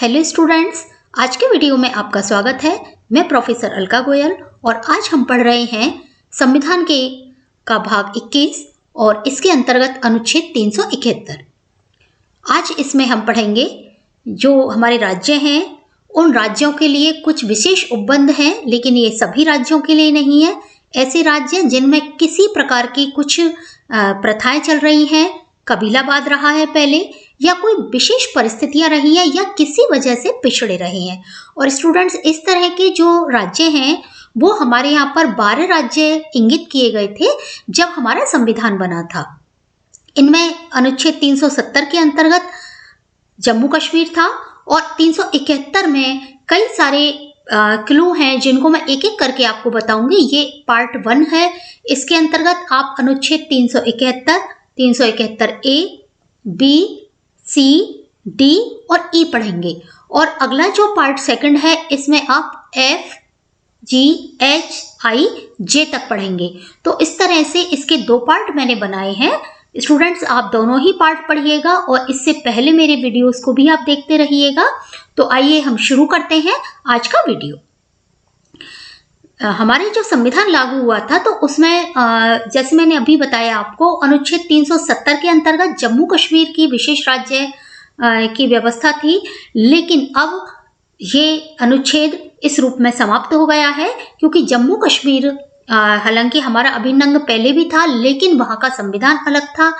Hello students, आज के video में आपका स्वागत है। मैं प्रोफेसर अलका गोयल और आज हम पढ़ रहे हैं संविधान के का भाग 21 और इसके अंतर्गत अनुच्छेद 371। आज इसमें हम पढ़ेंगे जो हमारे राज्य हैं उन राज्यों के लिए कुछ विशेष उपबंध हैं, लेकिन ये सभी राज्यों के लिए नहीं है। ऐसे राज्य जिनमें किसी प्रकार की कुछ प्रथाएं चल रही हैं, कबीलावाद रहा है पहले, या कोई विशेष परिस्थितियां रही हैं, या किसी वजह से पिछड़े रहे हैं। और स्टूडेंट्स, इस तरह के जो राज्य हैं वो हमारे यहाँ पर 12 राज्य इंगित किए गए थे जब हमारा संविधान बना था। इनमें अनुच्छेद 370 के अंतर्गत जम्मू कश्मीर था और 371 में कई सारे क्लू हैं जिनको मैं एक एक करके आपको बताऊंगी। ये पार्ट 1 है। इसके अंतर्गत आप अनुच्छेद 371 ए, बी, सी, डी और ई पढ़ेंगे। और अगला जो पार्ट 2 है इसमें आप एफ, जी, एच, आई, जे तक पढ़ेंगे। तो इस तरह से इसके 2 पार्ट मैंने बनाए हैं। स्टूडेंट्स, आप दोनों ही पार्ट पढ़िएगा और इससे पहले मेरे वीडियोस को भी आप देखते रहिएगा। तो आइए हम शुरू करते हैं आज का वीडियो। हमारे जो संविधान लागू हुआ था तो उसमें जैसे मैंने अभी बताया आपको, अनुच्छेद 370 के अंतर्गत जम्मू कश्मीर की विशेष राज्य की व्यवस्था थी, लेकिन अब ये अनुच्छेद इस रूप में समाप्त हो गया है क्योंकि जम्मू कश्मीर हालांकि हमारा अभिन्न अंग पहले भी था, लेकिन वहां का संविधान अलग था,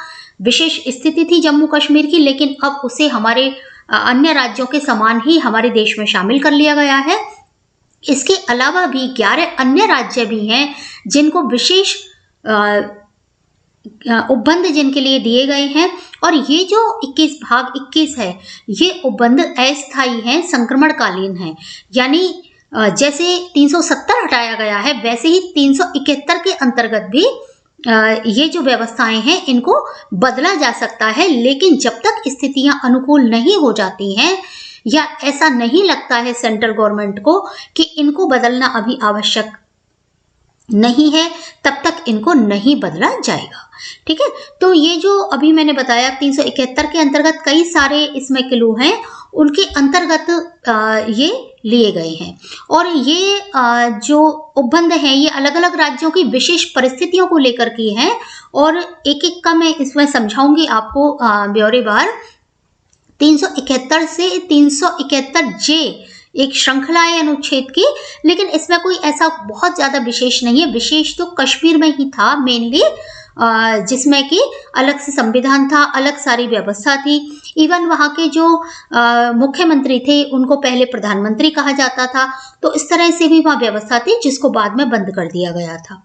विशेष स्थिति थी जम्मू कश्मीर की, लेकिन अब उसे हमारे अन्य राज्यों के समान ही हमारे देश में शामिल कर लिया गया है। इसके अलावा भी 11 अन्य राज्य भी हैं जिनको विशेष उपबंध जिनके लिए दिए गए हैं। और ये जो भाग 21 है, ये उपबंध अस्थायी हैं, संक्रमणकालीन हैं। यानी जैसे 370 हटाया गया है, वैसे ही 371 के अंतर्गत भी ये जो व्यवस्थाएं हैं इनको बदला जा सकता है, लेकिन जब तक स्थितियां अनुकूल नहीं हो जाती हैं या ऐसा नहीं लगता है सेंट्रल गवर्नमेंट को कि इनको बदलना अभी आवश्यक नहीं है, तब तक इनको नहीं बदला जाएगा। ठीक है, तो ये जो अभी मैंने बताया 371 के अंतर्गत कई सारे इसमें क्लू हैं, उनके अंतर्गत ये लिए गए हैं। और ये जो उपबंध हैं ये अलग अलग राज्यों की विशेष परिस्थितियों को लेकर की हैं और एक एक का मैं इसमें समझाऊंगी आपको ब्यौरेवार। 371 से 371 जे एक श्रृंखला है अनुच्छेद की, लेकिन इसमें कोई ऐसा बहुत ज्यादा विशेष नहीं है। विशेष तो कश्मीर में ही था मेनली, जिसमें कि अलग से संविधान था, अलग सारी व्यवस्था थी। इवन वहां के जो मुख्यमंत्री थे उनको पहले प्रधानमंत्री कहा जाता था, तो इस तरह से भी वहां व्यवस्था थी जिसको बाद में बंद कर दिया गया था।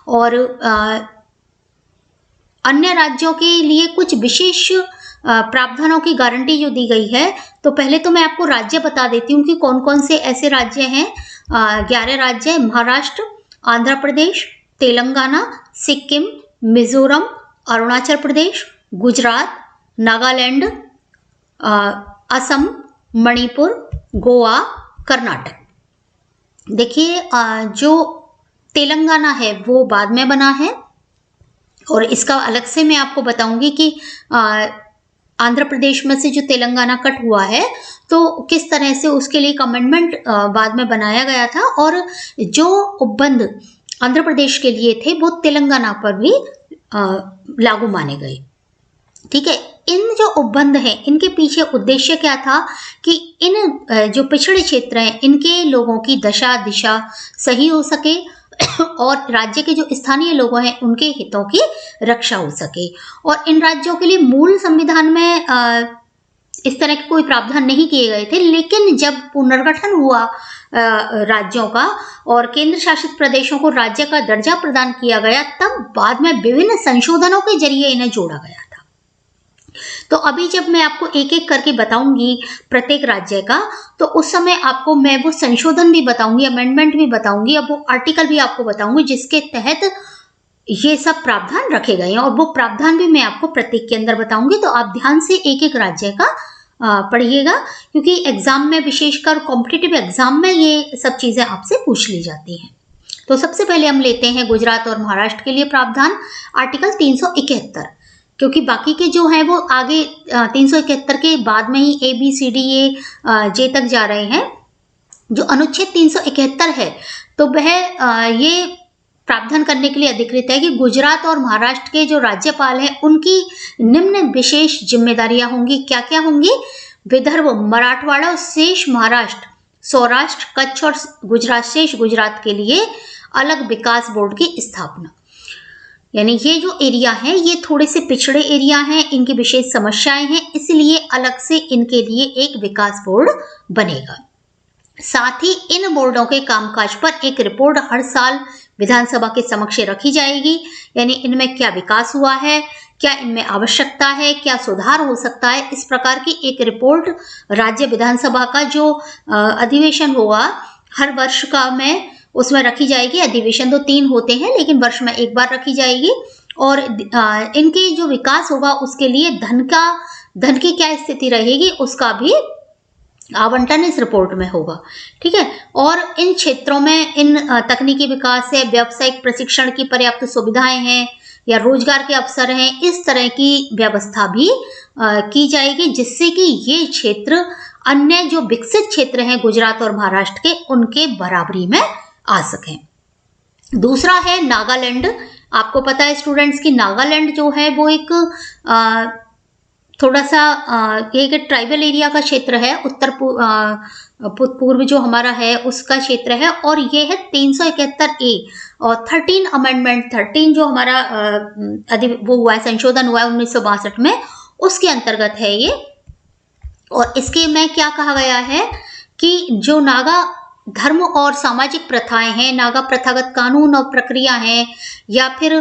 और अन्य राज्यों के लिए कुछ विशेष प्रावधानों की गारंटी जो दी गई है, तो पहले तो मैं आपको राज्य बता देती हूँ कि कौन कौन से ऐसे राज्य हैं। 11 राज्य: महाराष्ट्र, आंध्र प्रदेश, तेलंगाना, सिक्किम, मिजोरम, अरुणाचल प्रदेश, गुजरात, नागालैंड, असम, मणिपुर, गोवा, कर्नाटक। देखिए, जो तेलंगाना है वो बाद में बना है और इसका अलग से मैं आपको बताऊंगी कि आंध्र प्रदेश में से जो तेलंगाना कट हुआ है तो किस तरह से उसके लिए अमेंडमेंट बाद में बनाया गया था, और जो उपबंध आंध्र प्रदेश के लिए थे वो तेलंगाना पर भी लागू माने गए। ठीक है, इन जो उपबंध हैं इनके पीछे उद्देश्य क्या था कि इन जो पिछड़े क्षेत्र हैं इनके लोगों की दशा दिशा सही हो सके और राज्य के जो स्थानीय लोग हैं उनके हितों की रक्षा हो सके। और इन राज्यों के लिए मूल संविधान में इस तरह के कोई प्रावधान नहीं किए गए थे, लेकिन जब पुनर्गठन हुआ राज्यों का और केंद्र शासित प्रदेशों को राज्य का दर्जा प्रदान किया गया, तब बाद में विभिन्न संशोधनों के जरिए इन्हें जोड़ा गया था। तो अभी जब मैं आपको एक एक करके बताऊंगी प्रत्येक राज्य का, तो उस समय आपको मैं वो संशोधन भी बताऊंगी, अमेंडमेंट भी बताऊंगी, अब वो आर्टिकल भी आपको बताऊंगी जिसके तहत ये सब प्रावधान रखे गए हैं, और वो प्रावधान भी मैं आपको प्रत्येक के अंदर बताऊंगी। तो आप ध्यान से एक एक राज्य का पढ़िएगा, क्योंकि एग्जाम में, विशेषकर कॉम्पिटिटिव एग्जाम में, ये सब चीजें आपसे पूछ ली जाती हैं। तो सबसे पहले हम लेते हैं गुजरात और महाराष्ट्र के लिए प्रावधान, आर्टिकल 371। क्योंकि बाकी के जो हैं वो आगे 371 के बाद में ही ABCDE जे तक जा रहे हैं। जो अनुच्छेद 371 है तो वह ये प्रावधान करने के लिए अधिकृत है कि गुजरात और महाराष्ट्र के जो राज्यपाल हैं उनकी निम्न विशेष जिम्मेदारियां होंगी। क्या क्या होंगी? विदर्भ, मराठवाड़ा और शेष महाराष्ट्र, सौराष्ट्र, कच्छ और गुजरात, शेष गुजरात के लिए अलग विकास बोर्ड की स्थापना। यानी ये जो एरिया है ये थोड़े से पिछड़े एरिया हैं, इनकी विशेष समस्याएं हैं, इसलिए अलग से इनके लिए एक विकास बोर्ड बनेगा। साथ ही इन बोर्डों के कामकाज पर एक रिपोर्ट हर साल विधानसभा के समक्ष रखी जाएगी। यानी इनमें क्या विकास हुआ है, क्या इनमें आवश्यकता है, क्या सुधार हो सकता है, इस प्रकार की एक रिपोर्ट राज्य विधानसभा का जो अधिवेशन होगा हर वर्ष का में उसमें रखी जाएगी। अधिवेशन तो 3 होते हैं लेकिन वर्ष में एक बार रखी जाएगी। और इनके जो विकास होगा उसके लिए धन की क्या स्थिति रहेगी उसका भी आवंटन इस रिपोर्ट में होगा। ठीक है। और इन क्षेत्रों में इन तकनीकी विकास है, व्यावसायिक प्रशिक्षण की पर्याप्त सुविधाएं हैं या रोजगार के अवसर हैं, इस तरह की व्यवस्था भी की जाएगी जिससे कि ये क्षेत्र अन्य जो विकसित क्षेत्र हैं गुजरात और महाराष्ट्र के उनके बराबरी में आ सकें। दूसरा है नागालैंड। आपको पता है स्टूडेंट्स की नागालैंड जो है वो एक थोड़ा सा एक ट्राइबल एरिया का क्षेत्र है, उत्तर पूर्व जो हमारा है उसका क्षेत्र है। और ये है 371A और 13 अमेंडमेंट 13 जो हमारा वो हुआ है, संशोधन हुआ है 1962 में, उसके अंतर्गत है ये। और इसके में क्या कहा गया है कि जो नागा धर्म और सामाजिक प्रथाएं हैं, नागा प्रथागत कानून और प्रक्रिया हैं, या फिर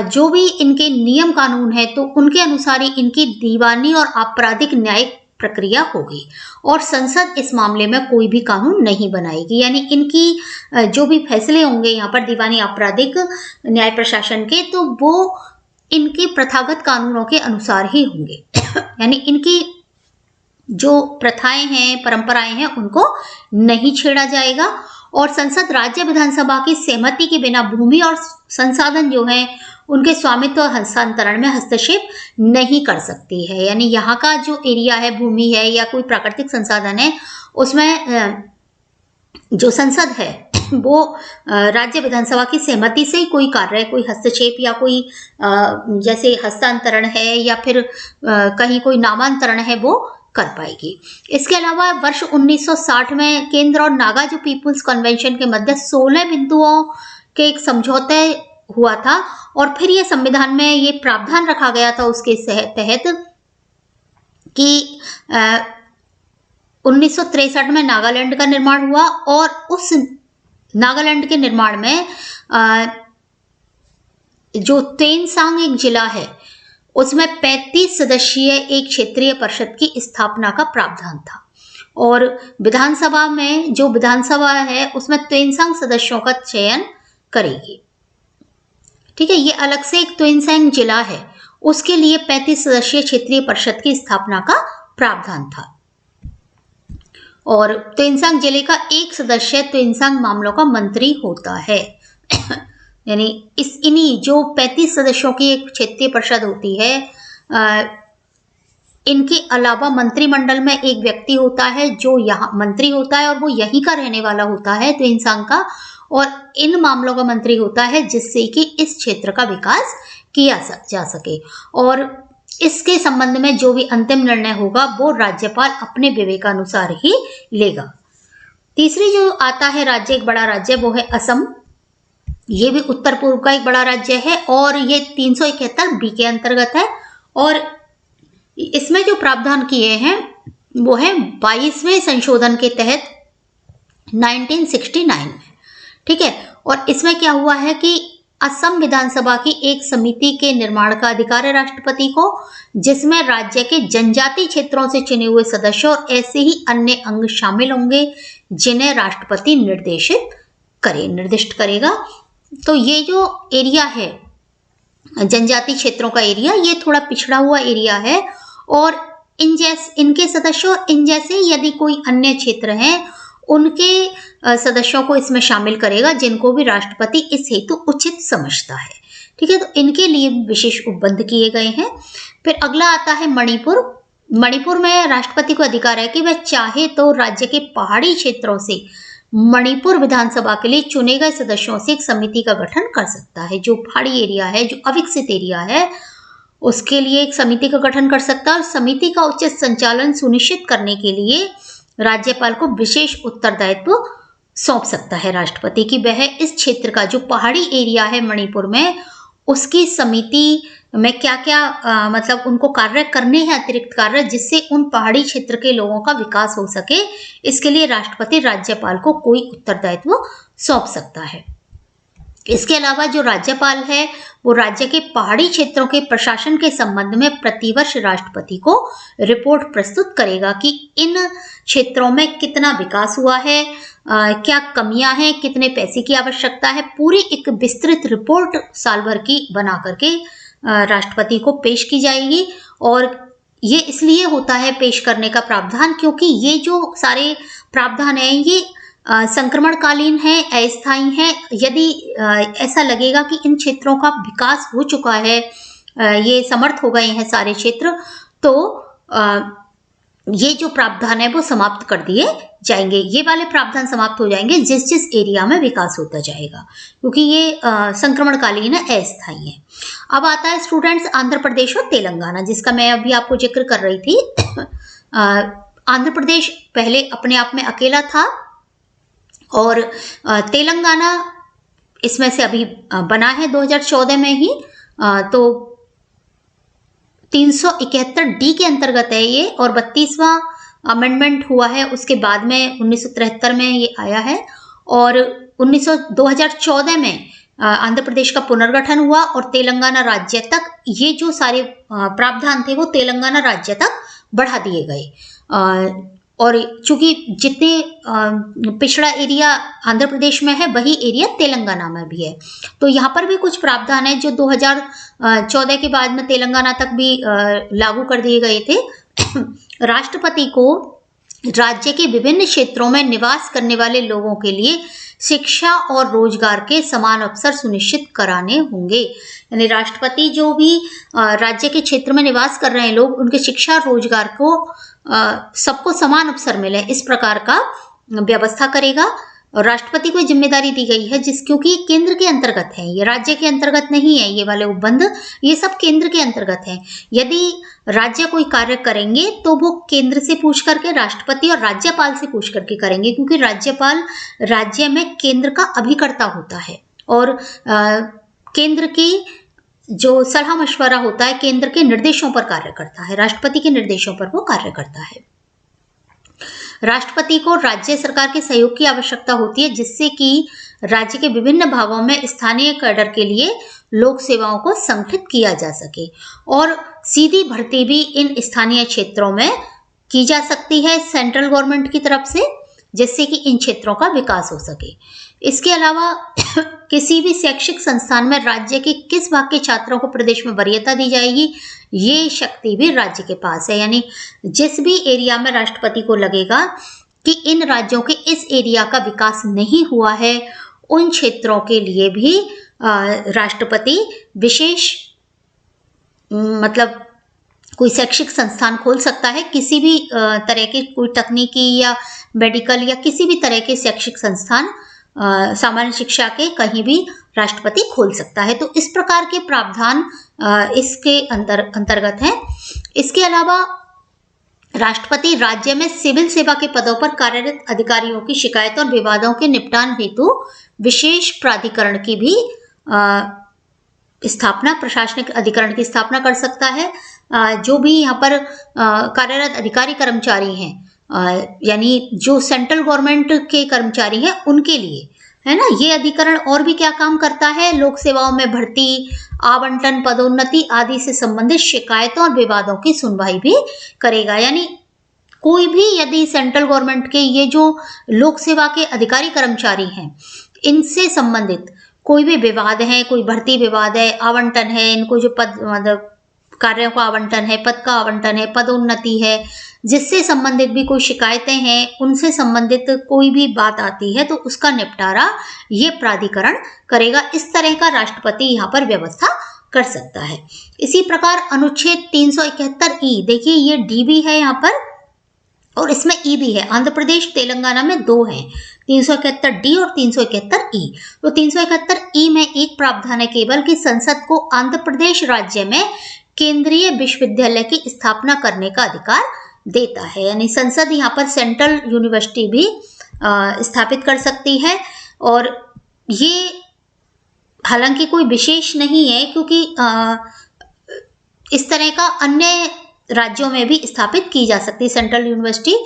जो भी इनके नियम कानून है तो उनके अनुसार ही इनकी दीवानी और आपराधिक न्यायिक प्रक्रिया होगी। और संसद इस मामले में कोई भी कानून नहीं बनाएगी। यानी इनकी जो भी फैसले होंगे यहाँ पर दीवानी आपराधिक न्याय प्रशासन के, तो वो इनके प्रथागत कानूनों के अनुसार ही होंगे। यानी इनकी जो प्रथाएं हैं, परंपराएं हैं, उनको नहीं छेड़ा जाएगा। और संसद राज्य विधानसभा की सहमति के बिना भूमि और संसाधन जो है उनके स्वामित्व हस्तांतरण में हस्तक्षेप नहीं कर सकती है। यानी यहाँ का जो एरिया है, भूमि है या कोई प्राकृतिक संसाधन है, उसमें जो संसद है वो राज्य विधानसभा की सहमति से ही कोई कार्य, कोई हस्तक्षेप या कोई जैसे हस्तांतरण है या फिर कहीं कोई नामांतरण है वो कर पाएगी। इसके अलावा वर्ष 1960 में केंद्र और नागा जो पीपुल्स कन्वेंशन के मध्य 16 बिंदुओं के एक समझौते हुआ था और फिर ये संविधान में ये प्रावधान रखा गया था उसके तहत कि 1963 में नागालैंड का निर्माण हुआ। और उस नागालैंड के निर्माण में जो तेनसांग एक जिला है उसमें 35 सदस्यीय एक क्षेत्रीय परिषद की स्थापना का प्रावधान था। और विधानसभा में जो विधानसभा है उसमें तेनसांग सदस्यों का चयन करेगी। ठीक है। ये अलग से एक तेनसांग जिला है, उसके लिए 35 सदस्यीय क्षेत्रीय परिषद की स्थापना का प्रावधान था। और तेनसांग जिले का एक सदस्य तेनसांग मामलों का मंत्री होता है। यानी इन्हीं जो 35 सदस्यों की एक क्षेत्रीय परिषद होती है, इनके अलावा मंत्रिमंडल में एक व्यक्ति होता है जो यहाँ मंत्री होता है और वो यहीं का रहने वाला होता है तेनसांग का, और इन मामलों का मंत्री होता है जिससे कि इस क्षेत्र का विकास किया जा सके। और इसके संबंध में जो भी अंतिम निर्णय होगा वो राज्यपाल अपने विवेकानुसार ही लेगा। तीसरी जो आता है राज्य, एक बड़ा राज्य, वो है असम। ये भी उत्तर पूर्व का एक बड़ा राज्य है और ये 371B के अंतर्गत है। और इसमें जो प्रावधान किए हैं वो है 22वें संशोधन के तहत 1969 में। ठीक है। और इसमें क्या हुआ है कि असम विधानसभा की एक समिति के निर्माण का अधिकार है राष्ट्रपति को, जिसमें राज्य के जनजातीय क्षेत्रों से चुने हुए सदस्य और ऐसे ही अन्य अंग शामिल होंगे जिन्हें राष्ट्रपति निर्दिष्ट करेगा। तो ये जो एरिया है जनजातीय क्षेत्रों का एरिया, ये थोड़ा पिछड़ा हुआ एरिया है और इनके सदस्यों, इन जैसे यदि कोई अन्य क्षेत्र हैं उनके सदस्यों को इसमें शामिल करेगा जिनको भी राष्ट्रपति इस हेतु उचित समझता है। ठीक है, तो इनके लिए विशेष उपबंध किए गए हैं। फिर अगला आता है मणिपुर। मणिपुर में राष्ट्रपति को अधिकार है कि वह चाहे तो राज्य के पहाड़ी क्षेत्रों से मणिपुर विधानसभा के लिए चुने गए सदस्यों से एक समिति का गठन कर सकता है। जो पहाड़ी एरिया है, जो अविकसित एरिया है, उसके लिए एक समिति का गठन कर सकता है और समिति का उचित संचालन सुनिश्चित करने के लिए राज्यपाल को विशेष उत्तरदायित्व सौंप सकता है राष्ट्रपति की वह इस क्षेत्र का जो पहाड़ी एरिया है मणिपुर में, उसकी समिति में क्या क्या मतलब उनको कार्य करने हैं, अतिरिक्त कार्य, जिससे उन पहाड़ी क्षेत्र के लोगों का विकास हो सके। इसके लिए राष्ट्रपति राज्यपाल को कोई उत्तरदायित्व सौंप सकता है। इसके अलावा जो राज्यपाल है वो राज्य के पहाड़ी क्षेत्रों के प्रशासन के संबंध में प्रतिवर्ष राष्ट्रपति को रिपोर्ट प्रस्तुत करेगा कि इन क्षेत्रों में कितना विकास हुआ है, क्या कमियां हैं, कितने पैसे की आवश्यकता है। पूरी एक विस्तृत रिपोर्ट साल भर की बना करके राष्ट्रपति को पेश की जाएगी। और ये इसलिए होता है पेश करने का प्रावधान क्योंकि ये जो सारे प्रावधान हैं ये संक्रमणकालीन है, अस्थायी है। यदि ऐसा लगेगा कि इन क्षेत्रों का विकास हो चुका है, ये समर्थ हो गए हैं सारे क्षेत्र, तो ये जो प्रावधान है वो समाप्त कर दिए जाएंगे। ये वाले प्रावधान समाप्त हो जाएंगे जिस जिस एरिया में विकास होता जाएगा, क्योंकि ये संक्रमणकालीन है, अस्थायी है। अब आता है स्टूडेंट्स आंध्र प्रदेश और तेलंगाना, जिसका मैं अभी आपको जिक्र कर रही थी। आंध्र प्रदेश पहले अपने आप में अकेला था और तेलंगाना इसमें से अभी बना है 2014 में ही। तो 371D के अंतर्गत है ये और 32वां अमेंडमेंट हुआ है उसके बाद में 1973 में ये आया है। और 2014 में आंध्र प्रदेश का पुनर्गठन हुआ और तेलंगाना राज्य तक ये जो सारे प्रावधान थे वो तेलंगाना राज्य तक बढ़ा दिए गए। और चूंकि जितने पिछड़ा एरिया आंध्र प्रदेश में है वही एरिया तेलंगाना में भी है, तो यहाँ पर भी कुछ प्रावधान है जो 2014 के बाद में तेलंगाना तक भी लागू कर दिए गए थे। राष्ट्रपति को राज्य के विभिन्न क्षेत्रों में निवास करने वाले लोगों के लिए शिक्षा और रोजगार के समान अवसर सुनिश्चित कराने होंगे। यानी राष्ट्रपति जो भी राज्य के क्षेत्र में निवास कर रहे हैं लोग, उनके शिक्षा और रोजगार को सबको समान अवसर मिले, इस प्रकार का व्यवस्था करेगा। और राष्ट्रपति को जिम्मेदारी दी गई है क्योंकि ये केंद्र के अंतर्गत है, ये राज्य के अंतर्गत नहीं है। ये वाले उपबंध ये सब केंद्र के अंतर्गत है। यदि राज्य कोई कार्य करेंगे तो वो केंद्र से पूछ करके, राष्ट्रपति और राज्यपाल से पूछ करके करेंगे, क्योंकि राज्यपाल राज्य में केंद्र का अभिकर्ता होता है और केंद्र की जो सलाह मशवरा होता है केंद्र के निर्देशों पर कार्य करता है, राष्ट्रपति के निर्देशों पर वो कार्य करता है। राष्ट्रपति को राज्य सरकार के सहयोग की आवश्यकता होती है जिससे कि राज्य के विभिन्न भागों में स्थानीय कैडर के लिए लोक सेवाओं को संगठित किया जा सके और सीधी भर्ती भी इन स्थानीय क्षेत्रों में की जा सकती है सेंट्रल गवर्नमेंट की तरफ से, जिससे कि इन क्षेत्रों का विकास हो सके। इसके अलावा किसी भी शैक्षिक संस्थान में राज्य के किस भाग के छात्रों को प्रदेश में वरीयता दी जाएगी, ये शक्ति भी राज्य के पास है। यानी जिस भी एरिया में राष्ट्रपति को लगेगा कि इन राज्यों के इस एरिया का विकास नहीं हुआ है, उन क्षेत्रों के लिए भी राष्ट्रपति विशेष मतलब कोई शैक्षिक संस्थान खोल सकता है। किसी भी तरह के कोई तकनीकी या मेडिकल या किसी भी तरह के शैक्षिक संस्थान सामान्य शिक्षा के कहीं भी राष्ट्रपति खोल सकता है। तो इस प्रकार के प्रावधान इसके अंतर्गत हैं। इसके अलावा राष्ट्रपति राज्य में सिविल सेवा के पदों पर कार्यरत अधिकारियों की शिकायतों और विवादों के निपटान हेतु विशेष प्राधिकरण की भी स्थापना, प्रशासनिक अधिकरण की स्थापना कर सकता है। जो भी यहाँ पर कार्यरत अधिकारी कर्मचारी हैं, यानी जो सेंट्रल गवर्नमेंट के कर्मचारी हैं उनके लिए, है ना, ये अधिकरण और भी क्या काम करता है, लोक सेवाओं में भर्ती, आवंटन, पदोन्नति आदि से संबंधित शिकायतों और विवादों की सुनवाई भी करेगा। यानी कोई भी यदि सेंट्रल गवर्नमेंट के ये जो लोक सेवा के अधिकारी कर्मचारी हैं, इनसे संबंधित कोई भी विवाद है, कोई भर्ती विवाद है, आवंटन है, इनको जो पद मतलब कार्यों का आवंटन है, पद का आवंटन है, पदोन्नति है, जिससे संबंधित भी कोई शिकायतें हैं, उनसे संबंधित कोई भी बात आती है तो उसका निपटारा ये प्राधिकरण करेगा। इस तरह का राष्ट्रपति यहाँ पर व्यवस्था कर सकता है। इसी प्रकार अनुच्छेद 371 देखिए ये डी भी है यहाँ पर और इसमें ई भी है। आंध्र प्रदेश तेलंगाना में दो हैं, 371 डी और 371 ई। तो 371 ई में एक प्रावधान है केवल कि संसद को आंध्र प्रदेश राज्य में केंद्रीय विश्वविद्यालय की स्थापना करने का अधिकार देता है, यानी संसद यहाँ पर सेंट्रल यूनिवर्सिटी भी स्थापित कर सकती है। और ये हालांकि कोई विशेष नहीं है क्योंकि इस तरह का अन्य राज्यों में भी स्थापित की जा सकती है सेंट्रल यूनिवर्सिटी।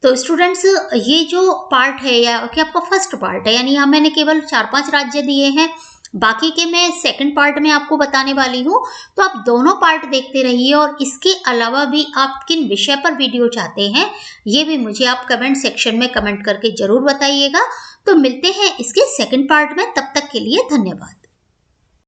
तो स्टूडेंट्स ये जो पार्ट है या कि आपका फर्स्ट पार्ट है, यानी यहाँ मैंने केवल 4-5 राज्य दिए हैं, बाकी के मैं सेकंड पार्ट में आपको बताने वाली हूँ। तो आप दोनों पार्ट देखते रहिए और इसके अलावा भी आप किन विषय पर वीडियो चाहते हैं ये भी मुझे आप कमेंट सेक्शन में कमेंट करके जरूर बताइएगा। तो मिलते हैं इसके सेकंड पार्ट में, तब तक के लिए धन्यवाद।